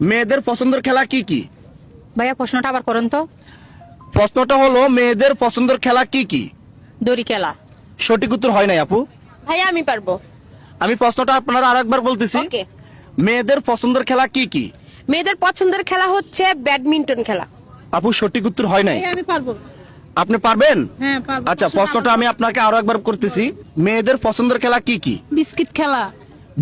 মেয়েদের পছন্দের খেলা কি কি? ভাইয়া প্রশ্নটা আবার করেন তো। প্রশ্নটা হলো মেয়েদের পছন্দের খেলা কি কি? দড়ি খেলা। সঠিক উত্তর হয় নাই আপু। ভাইয়া আমি পারবো। আমি প্রশ্নটা আপনারা আরেকবার বলতেছি। ওকে। মেয়েদের পছন্দের খেলা কি কি? মেয়েদের পছন্দের খেলা হচ্ছে ব্যাডমিন্টন খেলা। আপু সঠিক উত্তর হয় নাই। আমি পারবো। আপনি পারবেন? হ্যাঁ পারবো। আচ্ছা, প্রশ্নটা আমি আপনাকে আরো একবার করতেছি। মেয়েদের পছন্দের খেলা কি কি? বিস্কিট খেলা।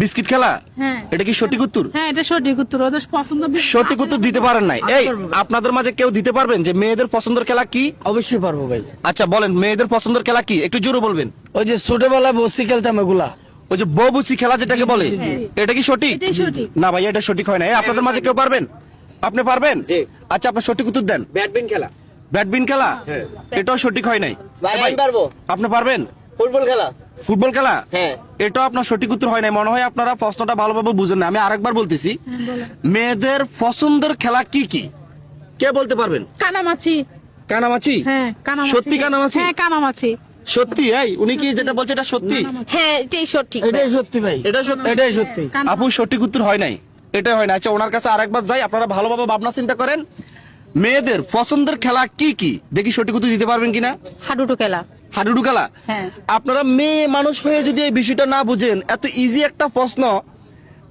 বিস্কিট খেলা? হ্যাঁ। এটা কি সঠিক উত্তর? হ্যাঁ এটা সঠিক উত্তর, ওদের পছন্দ। সঠিক উত্তর দিতে পারেন নাই। এই আপনাদের মাঝে কেউ দিতে পারবেন যে মেয়েদের পছন্দের খেলা কি? অবশ্যই পারবো ভাই। আচ্ছা বলেন, মেয়েদের পছন্দের খেলা কি? একটু জোরে বলবেন। ওই যে ছোটবেলায় বসি খেলতাম এগুলা। ওই যে বউবুচি খেলা যেটাকে বলে, এটা কি সঠিক? এটাই সঠিক। না ভাই, এটা সঠিক হয় না। এই আপনাদের মাঝে কেউ পারবেন? আপনি পারবেন? জি। আচ্ছা, আপনার সঠিক উত্তর দেন। ব্যাডমিন্টন খেলা। ব্যাডমিন্টন খেলা? এটাও সঠিক হয় নাই। ভাই, ভাই, আমি পারবো। আপনি পারবেন? ফুটবল খেলা। ফুটবল খেলা? হ্যাঁ। এটাও আপনার সঠিক উত্তর হয় নাই। মনে হয় আপনারা প্রশ্নটা ভালোভাবে বুঝেন না। আমি আরেকবার বলতেছি, মেয়েদের পছন্দের খেলা কি কি? কে বলতে পারবেন? কানামাছি। কানামাছি? হ্যাঁ কানামাছি। সত্যি কানামাছি? হ্যাঁ কানামাছি। সত্যি? এই উনি কি যেটা বলছে এটা সত্যি? হ্যাঁ এটাই সঠিক। এটাই সত্যি ভাই, এটা সত্যি? এটাই সত্যি। আপু সঠিক উত্তর হয় নাই, এটা হয় না। আচ্ছা, ওনার কাছে আরেকবার যাই, আপনারা ভালোভাবে ভাবনা চিন্তা করেন। মেয়েদের পছন্দের খেলা কি কি? দেখি সঠিক উত্তর দিতে পারবেন কিনা। হাডুডু খেলা। হাডুডু খেলা? হ্যাঁ। আপনারা মেয়ে মানুষ হয়ে যদি এই বিষয়টা না বুঝেন, এত ইজি একটা প্রশ্ন,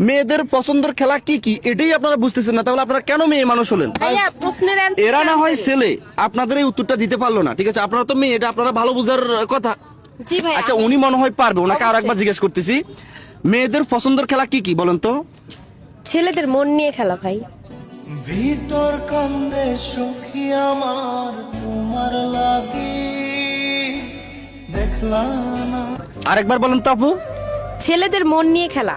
মেয়েদের পছন্দের খেলা কি কি, এটাই আপনারা বুঝতেছেন না, তাহলে আপনারা কেন মেয়ে মানুষ হলেন? ভাইয়া প্রশ্নের এরা না হয় ছেলে, আপনাদের এই উত্তরটা দিতে পারলো না, ঠিক আছে? আপনারা তো মেয়ে, এটা আপনারা ভালো বোঝার কথা। জি ভাই। আচ্ছা, উনি মনে হয় পারবে, ওনাকে আর একবার জিজ্ঞেস করতেছি, মেয়েদের পছন্দের খেলা কি কি বলেন তো? ছেলেদের মন নিয়ে খেলা ভাই। ভিতর কান্দে সুখী আমার তোমার লাগি দেখলা না। আরেকবার বলেন তো আপু। ছেলেদের মন নিয়ে খেলা।